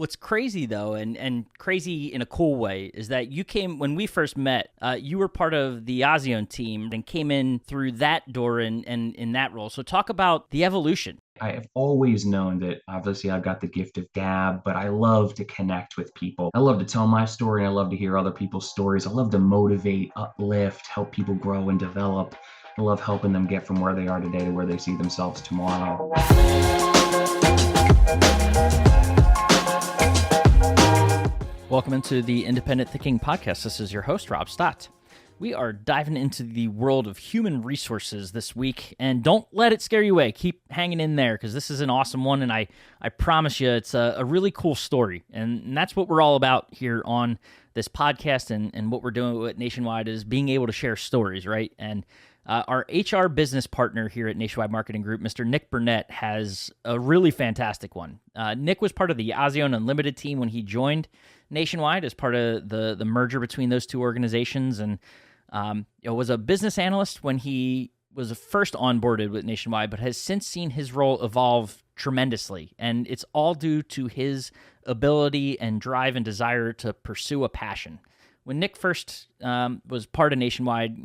What's crazy though, and crazy in a cool way, is that you came when we first met. You were part of the ASEAN team and came in through that door and in that role. So talk about the evolution. I have always known that obviously I've got the gift of gab, but I love to connect with people. I love to tell my story and I love to hear other people's stories. I love to motivate, uplift, help people grow and develop. I love helping them get from where they are today to where they see themselves tomorrow. Welcome into the Independent Thinking Podcast. This is your host, Rob Stott. We are diving into the world of human resources this week, and don't let it scare you away. Keep hanging in there because this is an awesome one, and I promise you it's a really cool story, and that's what we're all about here on this podcast, and what we're doing at Nationwide is being able to share stories, right? And our HR business partner here at Nationwide Marketing Group, Mr. Nick Burnett, has a really fantastic one. Nick was part of the ASEAN Unlimited team when he joined Nationwide as part of the merger between those two organizations, and was a business analyst when he was first onboarded with Nationwide, but has since seen his role evolve tremendously, and it's all due to his ability and drive and desire to pursue a passion. When Nick first was part of Nationwide,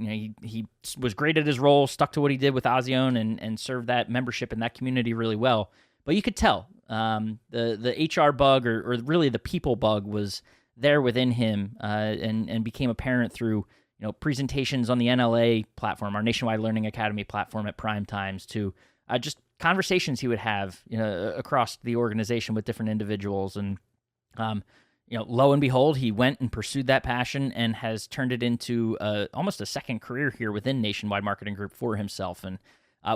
he was great at his role, stuck to what he did with ASEAN, and served that membership and that community really well. But you could tell the HR bug, or really the people bug, was there within him, and became apparent through presentations on the NLA platform, our Nationwide Learning Academy platform at prime times, to just conversations he would have across the organization with different individuals. And lo and behold, he went and pursued that passion and has turned it into almost a second career here within Nationwide Marketing Group for himself. And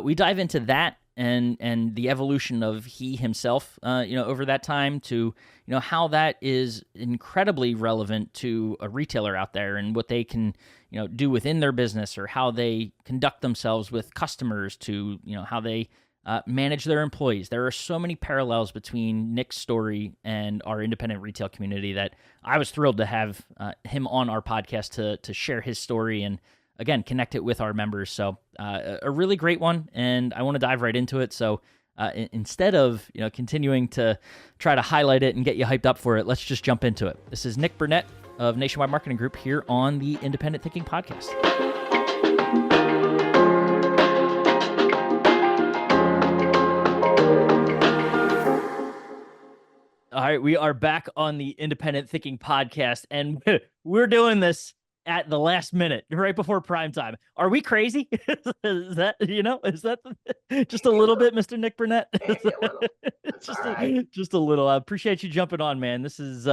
we dive into that and the evolution of he himself, over that time, to how that is incredibly relevant to a retailer out there and what they can do within their business, or how they conduct themselves with customers, to how they manage their employees. There are so many parallels between Nick's story and our independent retail community that I was thrilled to have him on our podcast to share his story and, again, connect it with our members. So a really great one, and I want to dive right into it. So instead of continuing to try to highlight it and get you hyped up for it, let's just jump into it. This is Nick Burnett of Nationwide Marketing Group here on the Independent Thinking Podcast. All right, we are back on the Independent Thinking Podcast, and we're doing this at the last minute, right before prime time. Are we crazy? Is that just a little bit, Mr. Nick Burnett? Just a little. I appreciate you jumping on, man. This is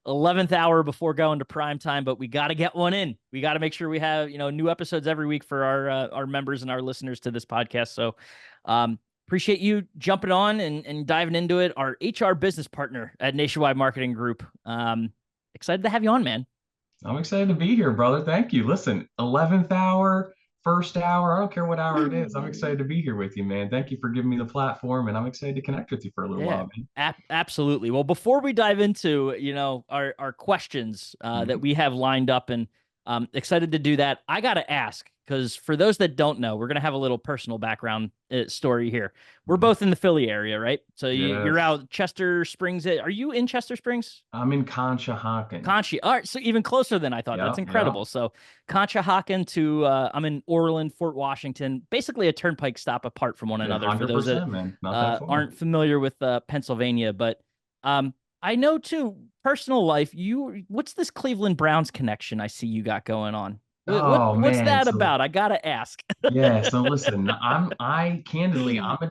11th hour before going to prime time, but we got to get one in. We got to make sure we have new episodes every week for our members and our listeners to this podcast. So appreciate you jumping on and diving into it. Our HR business partner at Nationwide Marketing Group. Excited to have you on, man. I'm excited to be here, brother. Thank you. Listen, 11th hour, first hour, I don't care what hour it is. I'm excited to be here with you, man. Thank you for giving me the platform, and I'm excited to connect with you for a little while, man. Absolutely. Well, before we dive into, our questions that we have lined up, and excited to do that, I got to ask, because for those that don't know, we're going to have a little personal background story here. We're both in the Philly area, right? So you're out Chester Springs. Are you in Chester Springs? I'm in Conshohocken. All right, so even closer than I thought. That's incredible. Yep. So Conshohocken to, I'm in Orland, Fort Washington, basically a turnpike stop apart from one another. For those that aren't familiar with Pennsylvania. But I know, too, personal life, what's this Cleveland Browns connection I see you got going on? What's that about? I gotta ask. Yeah, so listen, I'm a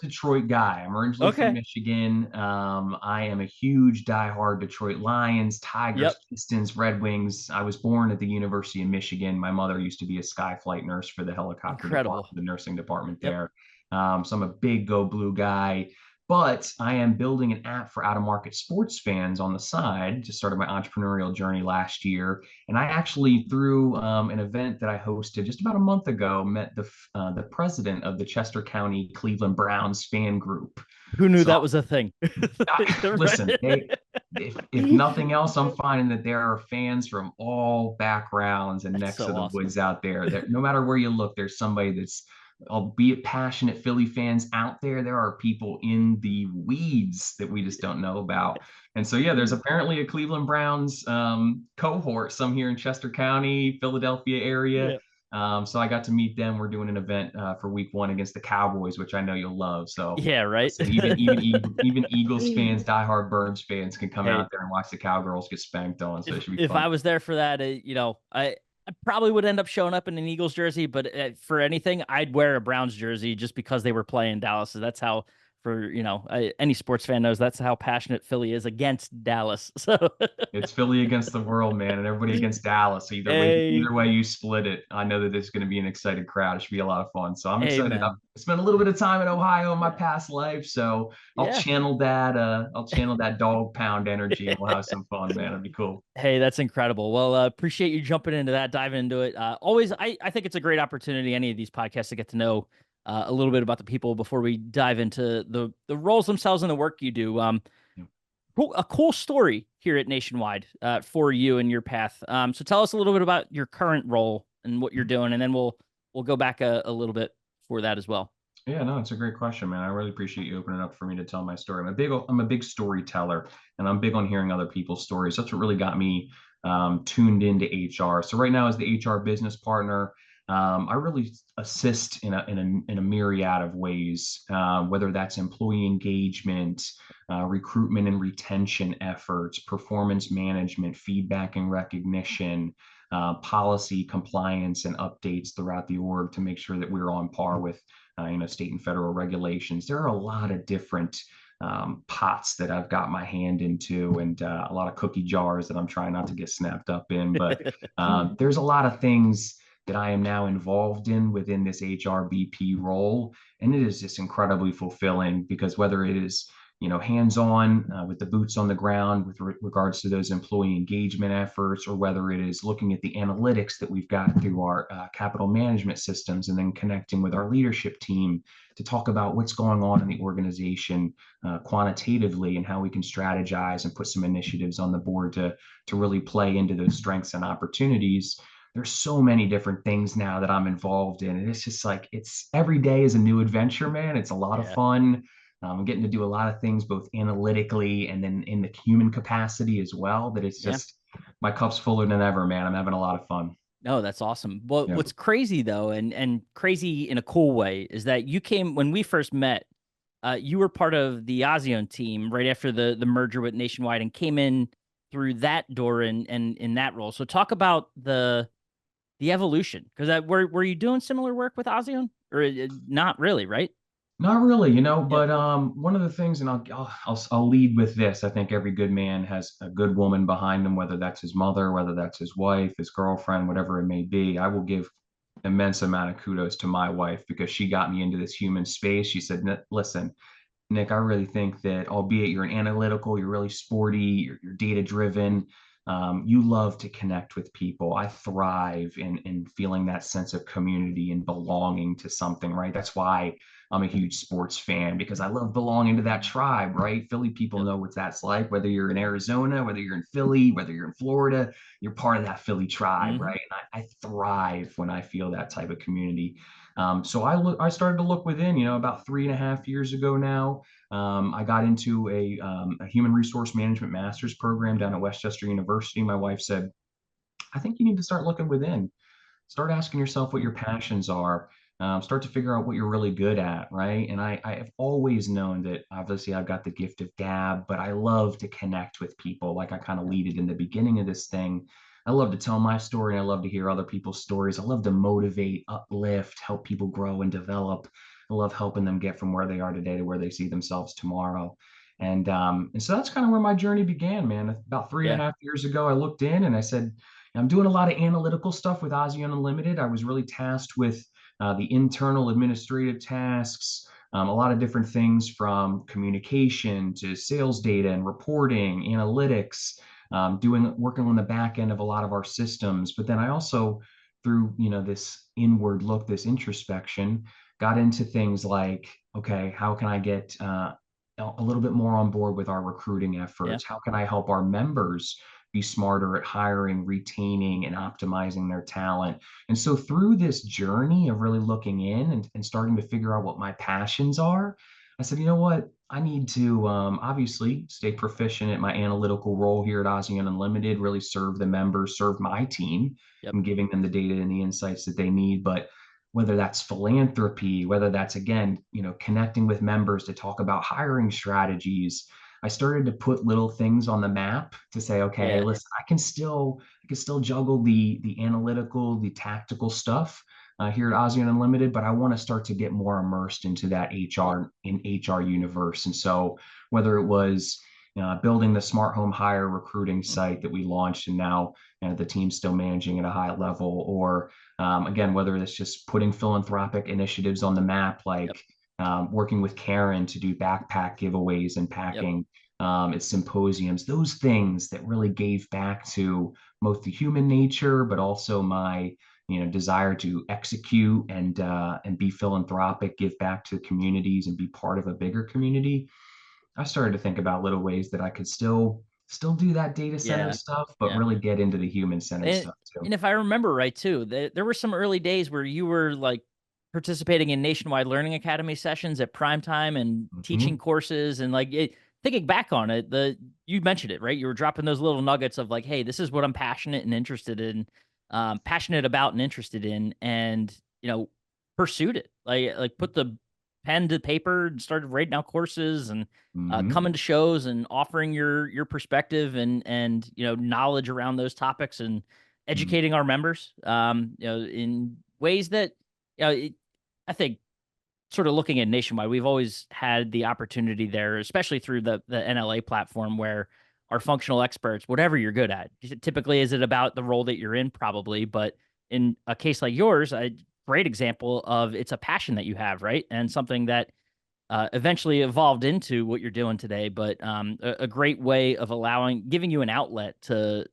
Detroit guy. I'm originally from Michigan. I am a huge diehard Detroit Lions, Tigers, Pistons, Red Wings. I was born at the University of Michigan. My mother used to be a sky flight nurse for the helicopter department, the nursing department there. So I'm a big Go Blue guy. But I am building an app for out-of-market sports fans on the side. Just started my entrepreneurial journey last year. And I actually, through an event that I hosted just about a month ago, met the president of the Chester County Cleveland Browns fan group. Who knew that was a thing? Listen, if nothing else, I'm finding that there are fans from all backgrounds and necks of the woods out there. No matter where you look, there's somebody that's, albeit passionate Philly fans out there. There are people in the weeds that we just don't know about. And so, yeah, there's apparently a Cleveland Browns cohort, some here in Chester County, Philadelphia area. Yeah. So I got to meet them. We're doing an event for week 1 against the Cowboys, which I know you'll love. So Yeah, right. listen, even Eagles fans, diehard Birds fans can come out Hey, there and watch the Cowgirls get spanked on. So it should be if fun. I was there for that, I probably would end up showing up in an Eagles jersey, but for anything, I'd wear a Browns jersey just because they were playing Dallas. So that's how, any sports fan knows that's how passionate Philly is against Dallas. So, It's Philly against the world, man, and everybody against Dallas. So hey, either way you split it, I know that there's going to be an excited crowd. It should be a lot of fun. So I'm excited. I've man, spent a little bit of time in Ohio in my past life, so yeah. I'll channel that dog pound energy, and we'll have some fun, man. It'll be cool. Hey, that's incredible. Well, appreciate you jumping into that, diving into it. Always, I think it's a great opportunity, any of these podcasts, to get to know a little bit about the people before we dive into the roles themselves and the work you do. Yeah. A cool story here at Nationwide for you and your path. So tell us a little bit about your current role and what you're doing, and then we'll go back a little bit for that as well. Yeah, no, it's a great question, man. I really appreciate you opening up for me to tell my story. I'm a big storyteller, and I'm big on hearing other people's stories. That's what really got me tuned into HR. So right now, as the HR business partner, I really assist in a myriad of ways, whether that's employee engagement, recruitment and retention efforts, performance management, feedback and recognition. Policy compliance and updates throughout the org to make sure that we're on par with state and federal regulations. There are a lot of different pots that I've got my hand into, and a lot of cookie jars that I'm trying not to get snapped up in. But there's a lot of things that I am now involved in within this HRBP role, and it is just incredibly fulfilling because whether it is hands-on with the boots on the ground with regards to those employee engagement efforts, or whether it is looking at the analytics that we've got through our capital management systems, and then connecting with our leadership team to talk about what's going on in the organization quantitatively and how we can strategize and put some initiatives on the board to really play into those strengths and opportunities. There's so many different things now that I'm involved in, and it's just like it's every day is a new adventure, man. It's a lot of Yeah, fun. I'm getting to do a lot of things both analytically and then in the human capacity as well. That it's yeah. just my cup's fuller than ever, man. I'm having a lot of fun. No, that's awesome. Well, Yeah. what's crazy though, and crazy in a cool way, is that you came when we first met. You were part of the Ozion team right after the merger with Nationwide, and came in through that door and in that role. So talk about the evolution, because were you doing similar work with Ozion, or not really, right? Not really, Yep. but one of the things, and I'll lead with this. I think every good man has a good woman behind him, whether that's his mother, whether that's his wife, his girlfriend, whatever it may be. I will give immense amount of kudos to my wife because she got me into this human space. She said, "Listen, Nick, I really think that albeit you're an analytical, you're really sporty, you're data driven, you love to connect with people. I thrive in feeling that sense of community and belonging to something, right? That's why I'm a huge sports fan because I love belonging to that tribe, right? Philly people Yep. know what that's like, whether you're in Arizona, whether you're in Philly, whether you're in Florida, you're part of that Philly tribe, Mm-hmm. right? And I thrive when I feel that type of community. So I started to look within, about 3.5 years ago now. I got into a human resource management master's program down at Westchester University. My wife said, I think you need to start looking within. Start asking yourself what your passions are. Start to figure out what you're really good at, right? And I have always known that obviously I've got the gift of gab, but I love to connect with people. Like I kind of lead it in the beginning of this thing. I love to tell my story and I love to hear other people's stories. I love to motivate, uplift, help people grow and develop. I love helping them get from where they are today to where they see themselves tomorrow. And so that's kind of where my journey began, man. About three and Yeah. a half years ago, I looked in and I said, I'm doing a lot of analytical stuff with Ozion Unlimited. I was really tasked with the internal administrative tasks, a lot of different things from communication to sales data and reporting, analytics, working on the back end of a lot of our systems. But then I also, through this inward look, this introspection, got into things like, okay, how can I get a little bit more on board with our recruiting Yeah. efforts? How can I help our members be smarter at hiring, retaining, and optimizing their talent? And so through this journey of really looking in and starting to figure out what my passions are, I said, you know what? I need to obviously stay proficient at my analytical role here at ASEAN Unlimited, really serve the members, serve my team, Yep. and giving them the data and the insights that they need. But whether that's philanthropy, whether that's again, connecting with members to talk about hiring strategies, I started to put little things on the map to say, okay, hey, Yeah. listen, I can still juggle the analytical, the tactical stuff here at ASEAN Unlimited, but I want to start to get more immersed into that Yeah. HR universe. And so whether it was building the smart home hire recruiting Mm. site that we launched and now the team's still managing at a high level, or again, whether it's just putting philanthropic initiatives on the map, Yep. like working with Karen to do backpack giveaways and Yep. packing at symposiums, those things that really gave back to both the human nature, but also my desire to execute and be philanthropic, give back to communities, and be part of a bigger community. I started to think about little ways that I could still do that data centered Yeah. stuff, but Yeah. really get into the human centered And stuff too. and if I remember right too, there were some early days where you were like participating in Nationwide Learning Academy sessions at prime time and teaching Mhm. courses and like thinking back on it, you mentioned it, right? You were dropping those little nuggets of like, hey, this is what I'm passionate and interested in, passionate about and interested in, and pursued it. Like put the pen to paper and started writing out courses and Mhm. coming to shows and offering your perspective and knowledge around those topics and Mhm. educating our members in ways that I think sort of looking at Nationwide, we've always had the opportunity there, especially through the NLA platform where our functional experts, whatever you're good at, typically is it about the role that you're in? Probably, but in a case like yours, a great example of it's a passion that you have, right? And something that eventually evolved into what you're doing today, but a great way of giving you an outlet to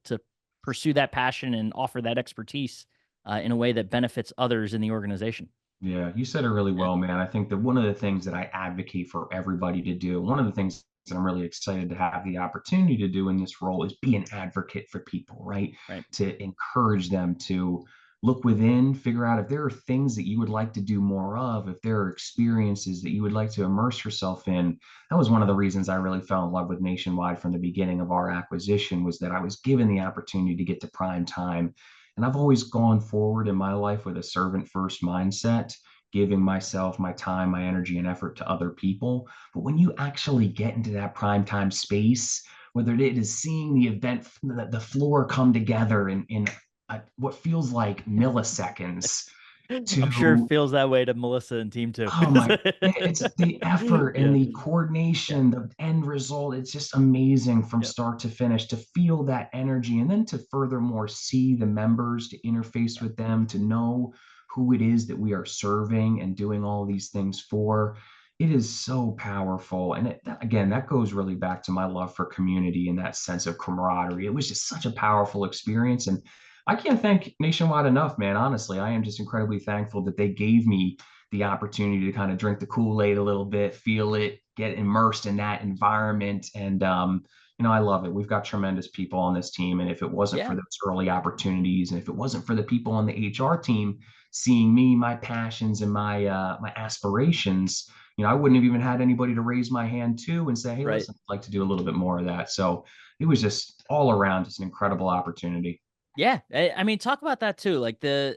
pursue that passion and offer that expertise in a way that benefits others in the organization. Yeah, you said it really Yeah, well, man. I think that one of the things that I advocate for everybody to do, one of the things that I'm really excited to have the opportunity to do in this role is be an advocate for people, right? right. To encourage them to look within, figure out if there are things that you would like to do more of, if there are experiences that you would like to immerse yourself in. That was one of the reasons I really fell in love with Nationwide from the beginning of our acquisition was that I was given the opportunity to get to prime time, and I've always gone forward in my life with a servant first mindset, giving myself, my time, my energy, and effort to other people. But when you actually get into that prime time space, whether it is seeing the event, the floor come together in what feels like milliseconds I'm sure it to feels that way to Melissa and team too. oh my, it's the effort and Yeah, the yeah, coordination, the end result. It's just amazing from yep, start to finish to feel that energy and then to furthermore see the members, to interface yep, with them, to know who it is that we are serving and doing all these things for. It is so powerful. And again, that goes really back to my love for community and that sense of camaraderie. It was just such a powerful experience. And I can't thank Nationwide enough, man. Honestly, I am just incredibly thankful that they gave me the opportunity to kind of drink the Kool-Aid a little bit, feel it, get immersed in that environment. And I love it. We've got tremendous people on this team. And if it wasn't for yeah, those early opportunities, and if it wasn't for the people on the HR team seeing me, my passions and my aspirations, I wouldn't have even had anybody to raise my hand to and say, hey, right. listen, I'd like to do a little bit more of that. So it was just all around just an incredible opportunity. Yeah, I mean, talk about that too, like the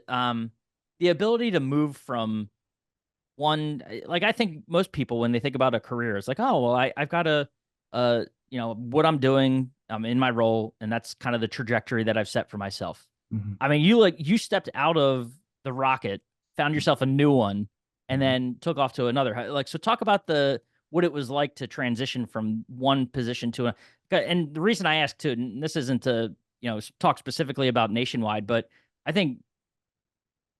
ability to move from like I think most people when they think about a career, it's like, oh well, I've got what I'm doing, I'm in my role, and that's kind of the trajectory that I've set for myself. Mhm. I mean, you stepped out of the rocket, found yourself a new one, and Mhm. then took off to another. Like, so talk about the what it was like to transition from one position to a. And the reason I asked too, and this isn't to talk specifically about Nationwide, but I think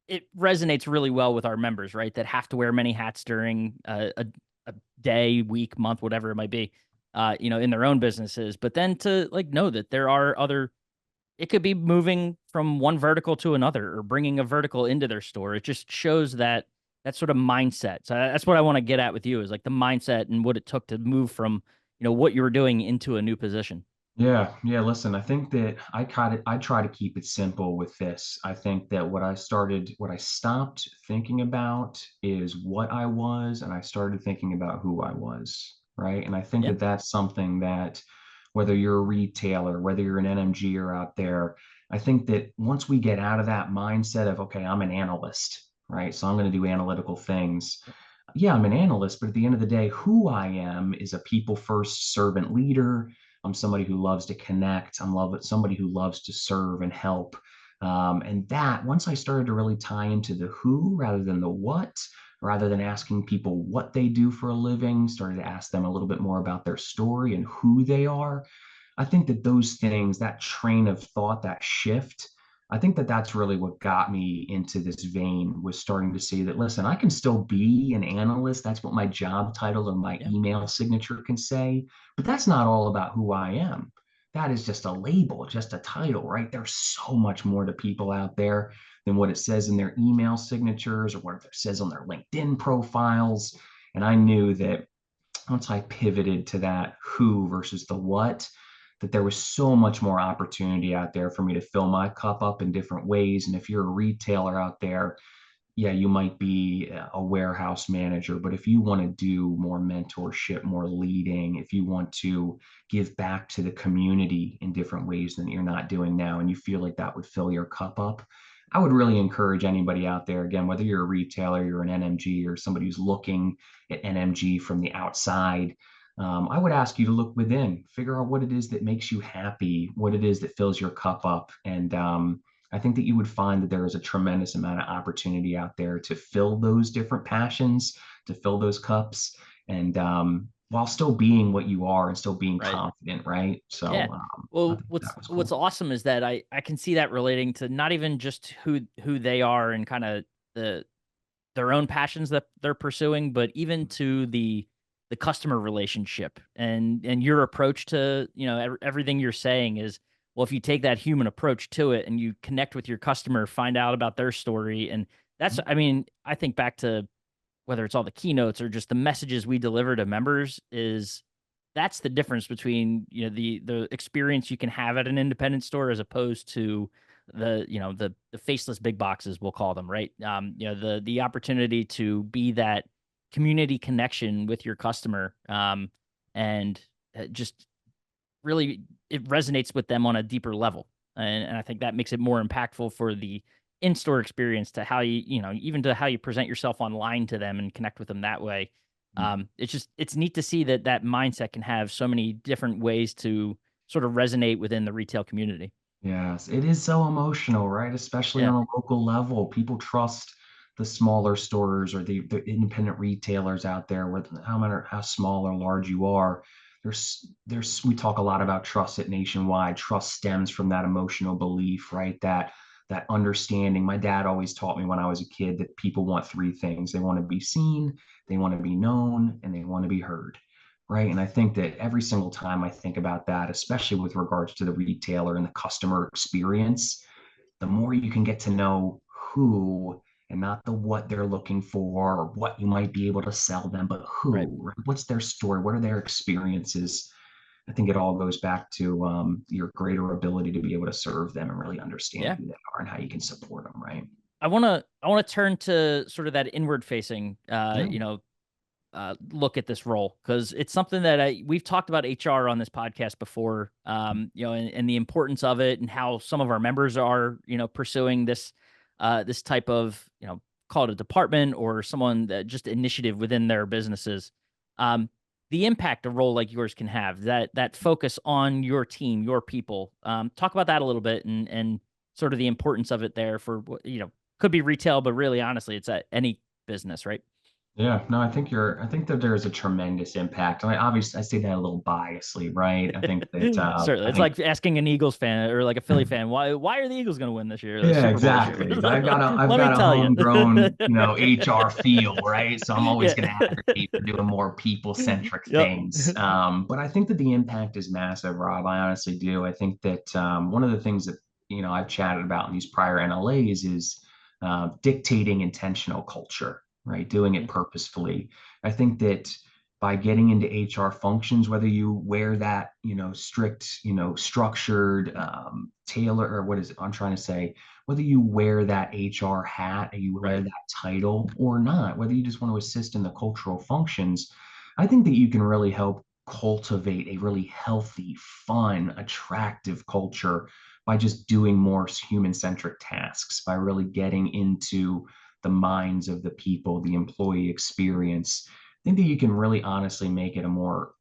it resonates really well with our members, right? That have to wear many hats during a day, week, month, whatever it might be, in their own businesses. But then to like know that there are other, it could be moving from one vertical to another or bringing a vertical into their store. It just shows that sort of mindset. So that's what I want to get at with you is like the mindset and what it took to move from what you were doing into a new position. Yeah. Listen, I think that I try to keep it simple with this. I think that what I stopped thinking about is what I was, and I started thinking about who I was, right? And I think Yeah. that that's something that whether you're a retailer, whether you're an NMG or out there, I think that once we get out of that mindset of, okay, I'm an analyst, right? So I'm going to do analytical things. Yeah, I'm an analyst, but at the end of the day, who I am is a people first servant leader. I'm somebody who loves to connect. Somebody who loves to serve and help. And that once I started to really tie into the who rather than the what, rather than asking people what they do for a living, started to ask them a little bit more about their story and who they are. I think that those things, that train of thought, that shift, I think that that's really what got me into this vein was starting to see that, listen, I can still be an analyst. That's what my job title or my Yeah. email signature can say, but that's not all about who I am. That is just a label, just a title, right? There's so much more to people out there than what it says in their email signatures or what it says on their LinkedIn profiles. And I knew that once I pivoted to that who versus the what, that there was so much more opportunity out there for me to fill my cup up in different ways. And if you're a retailer out there, yeah, you might be a warehouse manager, but if you want to do more mentorship, more leading, if you want to give back to the community in different ways than you're not doing now, and you feel like that would fill your cup up, I would really encourage anybody out there, again, whether you're a retailer, you're an NMG, or somebody who's looking at NMG from the outside. I would ask you to look within, figure out what it is that makes you happy, what it is that fills your cup up. And I think that you would find that there is a tremendous amount of opportunity out there to fill those different passions, to fill those cups, and while still being what you are and still being Right. confident, right? Yeah. So I Well, think what's that was what's cool. awesome is that I can see that relating to not even just who they are and kind of their own passions that they're pursuing, but even to the customer relationship and your approach to, everything you're saying is, well, if you take that human approach to it and you connect with your customer, find out about their story, and that's, I mean, I think back to whether it's all the keynotes or just the messages we deliver to members is that's the difference between, the experience you can have at an independent store as opposed to the faceless big boxes, we'll call them, right? The opportunity to be that community connection with your customer, and just really it resonates with them on a deeper level. And I think that makes it more impactful for the in-store experience to how even to how you present yourself online to them and connect with them that way. It's neat to see that that mindset can have so many different ways to sort of resonate within the retail community. Yes, it is so emotional, right? Especially Yeah. on a local level. People trust the smaller stores or the independent retailers out there, with no matter how small or large you are. We talk a lot about trust at Nationwide. Trust stems from that emotional belief, right? That understanding. My dad always taught me when I was a kid that people want three things. They want to be seen, they want to be known, and they want to be heard, right? And I think that every single time I think about that, especially with regards to the retailer and the customer experience, the more you can get to know who and not the what they're looking for or what you might be able to sell them, but Right. who, right? What's their story? What are their experiences? I think it all goes back to your greater ability to be able to serve them and really understand Yeah. who they are and how you can support them, right? I want to turn to sort of that inward facing, Yeah. look at this role because it's something that we've talked about HR on this podcast before, and the importance of it and how some of our members are, pursuing this type of, call it a department or someone that just initiative within their businesses. Um, the impact a role like yours can have, that focus on your team, your people. Talk about that a little bit and sort of the importance of it there for could be retail, but really honestly, it's at any business, right? Yeah, no, I think that there is a tremendous impact. Obviously, I say that a little biasly, right? Certainly. I It's think, like asking an Eagles fan or like a Philly fan, why are the Eagles going to win this year, the yeah, Super Bowl this year? exactly. I've Let me got a tell you. homegrown, HR feel, right? So I'm always Yeah. going to advocate for doing more people-centric Yep. things. But I think that the impact is massive, Rob. I honestly do. I think that one of the things that, I've chatted about in these prior NLAs is dictating intentional culture, right? Doing it Mhm. purposefully. I think that by getting into HR functions, whether you wear that, strict, structured, tailor, or what is it I'm trying to say, whether you wear that HR hat or you wear Right. that title or not, whether you just want to assist in the cultural functions, I think that you can really help cultivate a really healthy, fun, attractive culture by just doing more human-centric tasks, by really getting into the minds of the people, the employee experience. I think that you can really honestly make it a more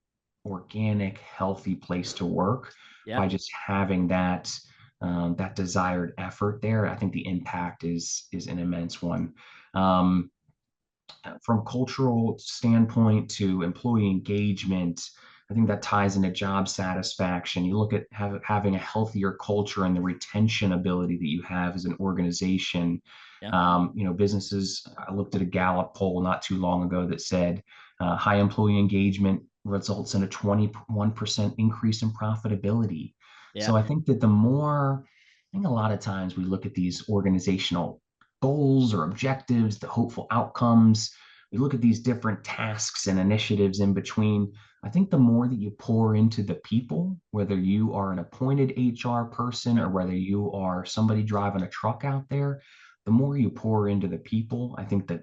organic, healthy place to work Yeah. by just having that desired effort there. I think the impact is an immense one. Um, from cultural standpoint to employee engagement, I think that ties into job satisfaction. You look at having a healthier culture and the retention ability that you have as an organization. Yeah. Businesses, I looked at a Gallup poll not too long ago that said high employee engagement results in a 21% increase in profitability. Yeah. So I think a lot of times we look at these organizational goals or objectives, the hopeful outcomes. We look at these different tasks and initiatives in between. I think the more that you pour into the people, whether you are an appointed HR person or Right. whether you are somebody driving a truck out there, the more you pour into the people, I think the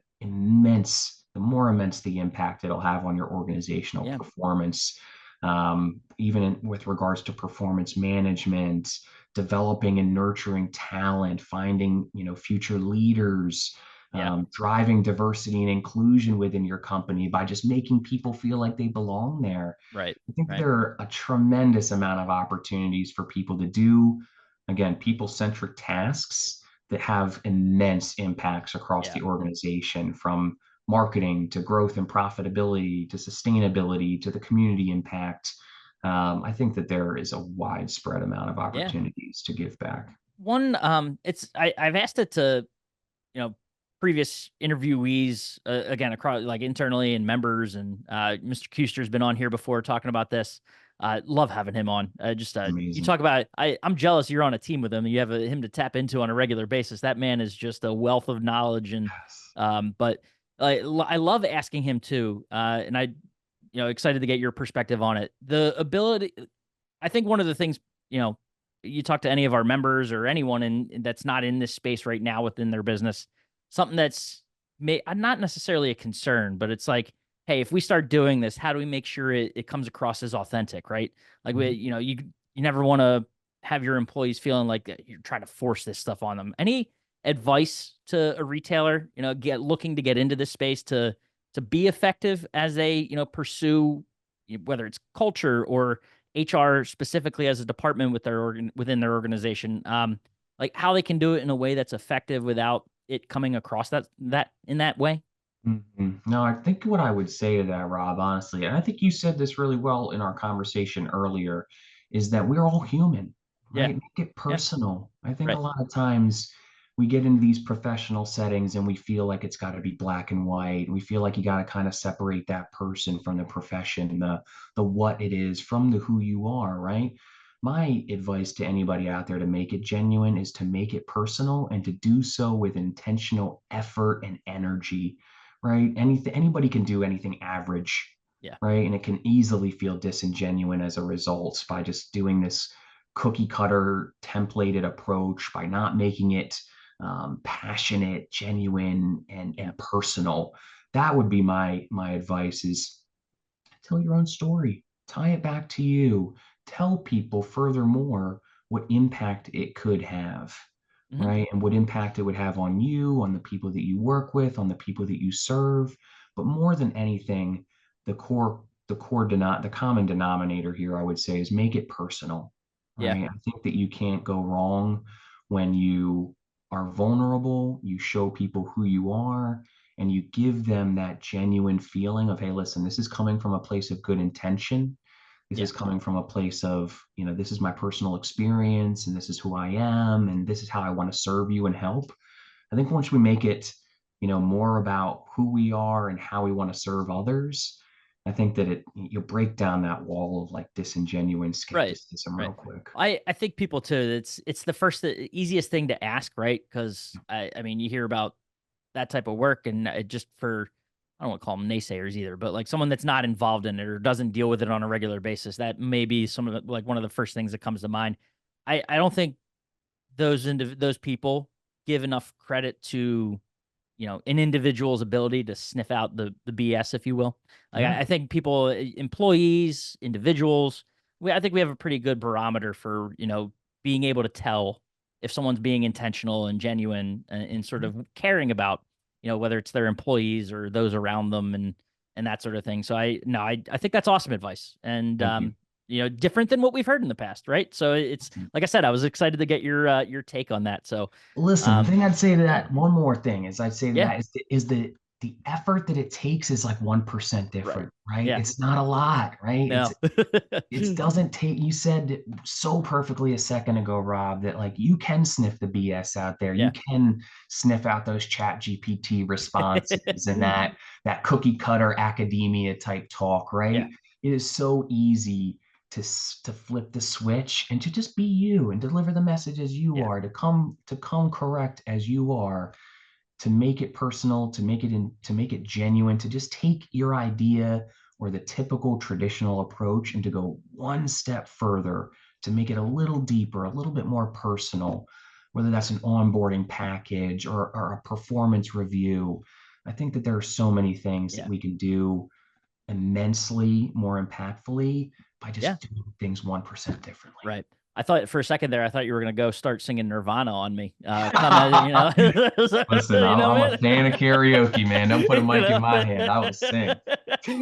more immense the impact it'll have on your organizational Yeah. performance. With regards to performance management, developing and nurturing talent, finding future leaders, Yeah. driving diversity and inclusion within your company by just making people feel like they belong there. Right. I think Right. there are a tremendous amount of opportunities for people to do, again, people-centric tasks that have immense impacts across Yeah. the organization, from marketing to growth and profitability to sustainability to the community impact. I think that there is a widespread amount of Yeah. opportunities to give back. One, I've asked it to, you know, previous interviewees, again, across like internally and members, and Mr. Kuster's been on here before talking about this. Love having him on. You Amazing. talk about, I'm jealous you're on a team with him. You have him to tap into on a regular basis. That man is just a wealth of knowledge. And, Yes. but I love asking him too. And excited to get your perspective on it. The ability, I think one of the things, you know, you talk to any of our members or anyone that's not in this space right now within their business, something that's not necessarily a concern, but it's like, hey, if we start doing this, how do we make sure it comes across as authentic, right? Like Mhm. you never want to have your employees feeling like that you're trying to force this stuff on them. Any advice to a retailer, looking to get into this space to be effective as they, pursue whether it's culture or HR specifically as a department within their organization, like how they can do it in a way that's effective without it coming across that in that way. No, I think what I would say to that, Rob, honestly, and I think you said this really well in our conversation earlier, is that we're all human, Yeah. right? Make it Yeah. personal. I think a Right. lot of times we get into these professional settings and we feel like it's got to be black and white. We feel like you got to kind of separate that person from the profession, the what it is from the who you are, right? My advice to anybody out there to make it genuine is to make it personal and to do so with intentional effort and energy, right? Anybody can do anything average, Yeah. right? And it can easily feel disingenuous as a result by just doing this cookie cutter templated approach, by not making it passionate, genuine, Yeah. and personal. That would be my advice: is tell your own story, tie it back to you, tell people furthermore what impact it could have, Hmm. right? And what impact it would have on you, on the people that you work with, on the people that you serve. But more than anything, the common denominator here, I would say, is make it personal, Yeah. right? I think that you can't go wrong when you are vulnerable, you show people who you are, and you give them that genuine feeling of, hey, listen, this is coming from a place of good intention. This Yeah. is coming from a place of, this is my personal experience and this is who I am and this is how I want to serve you and help. I think once we make it, more about who we are and how we want to serve others, I think that you'll break down that wall of like disingenuous Right. skepticism real Right. quick. I think people too. It's the easiest thing to ask, right? Because I mean, you hear about that type of work, and it just for I don't want to call them naysayers either, but like someone that's not involved in it or doesn't deal with it on a regular basis, that may be some of the, like one of the first things that comes to mind. I don't think those people give enough credit to, an individual's ability to sniff out the BS, if you will. Like Yeah. I think people, employees, individuals, I think we have a pretty good barometer for, being able to tell if someone's being intentional and genuine and sort of caring about, whether it's their employees or those around them and that sort of thing. So I think that's awesome advice. And Thank you. different than what we've heard in the past, right? So it's like I said, I was excited to get your take on that. So Listen, the thing I'd say to yeah, that, one more thing is I'd say to yeah, that is the effort that it takes is like 1% right, different, right? yeah, It's not a lot, right? no, It doesn't take, you said it so perfectly a second ago, Rob, that like you can sniff the BS out there. You yeah, can sniff out those chat GPT responses and that cookie cutter academia type talk, yeah, right? It is so easy to flip the switch and to just be you and deliver the message as you yeah, are, to come correct as you are, to make it personal, to make it genuine, to just take your idea or the typical traditional approach and to go one step further, to make it a little deeper, a little bit more personal, whether that's an onboarding package or a performance review. I think that there are so many things that yeah, we can do immensely more impactfully by yeah. just doing things 1% differently. Right. I thought for a second there, I thought you were gonna go start singing Nirvana on me. Come as Listen, you know, I'm a man. fan of karaoke, man. Don't put a You mic in know? my hand. I will sing.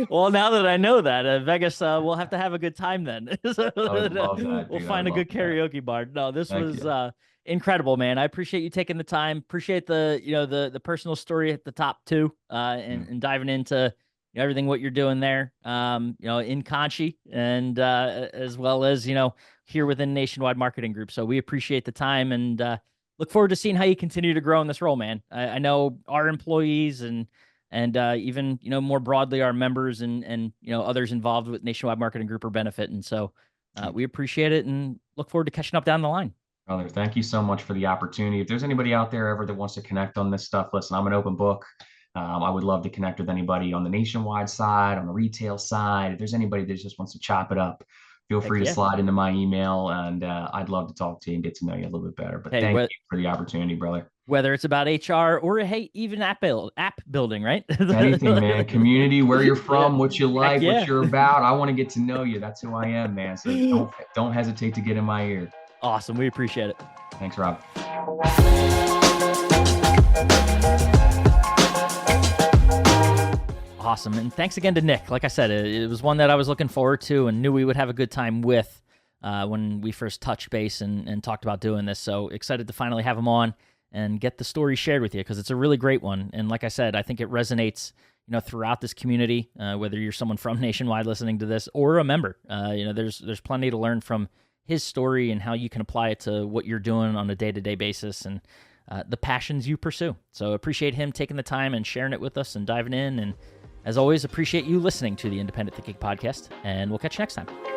Well, now that I know that, Vegas, we'll have to have a good time then. I would love that, We'll dude. I would find a love good that. karaoke bar. No, this Thank was you. incredible, man. I appreciate you taking the time. Appreciate the personal story at the top too, Yeah. and diving into everything what you're doing there, in Conchi and as well as here within Nationwide Marketing Group. So we appreciate the time and look forward to seeing how you continue to grow in this role, man. I know our employees and even more broadly our members and others involved with Nationwide Marketing Group are benefiting. So we appreciate it and look forward to catching up down the line. Brother, thank you so much for the opportunity. If there's anybody out there ever that wants to connect on this stuff, listen, I'm an open book. I would love to connect with anybody on the nationwide side, on the retail side. If there's anybody that just wants to chop it up, feel Heck free to yeah. slide into my email, and I'd love to talk to you and get to know you a little bit better. But Hey, thank you for the opportunity, brother. whether it's about HR or hey, even app building, right? Anything, man. Community, where you're Yeah. from, what you Heck like, what yeah. you're about. I want to get to know you. That's who I am, man. So don't hesitate to get in my ear. Awesome. We appreciate it. Thanks, Rob. Awesome. And thanks again to Nick. Like I said, it was one that I was looking forward to and knew we would have a good time with when we first touched base and talked about doing this. So excited to finally have him on and get the story shared with you because it's a really great one. And like I said, I think it resonates throughout this community, whether you're someone from Nationwide listening to this or a member. There's plenty to learn from his story and how you can apply it to what you're doing on a day-to-day basis and the passions you pursue. So appreciate him taking the time and sharing it with us and diving in. And as always, appreciate you listening to the Independent Thinking Podcast, and we'll catch you next time.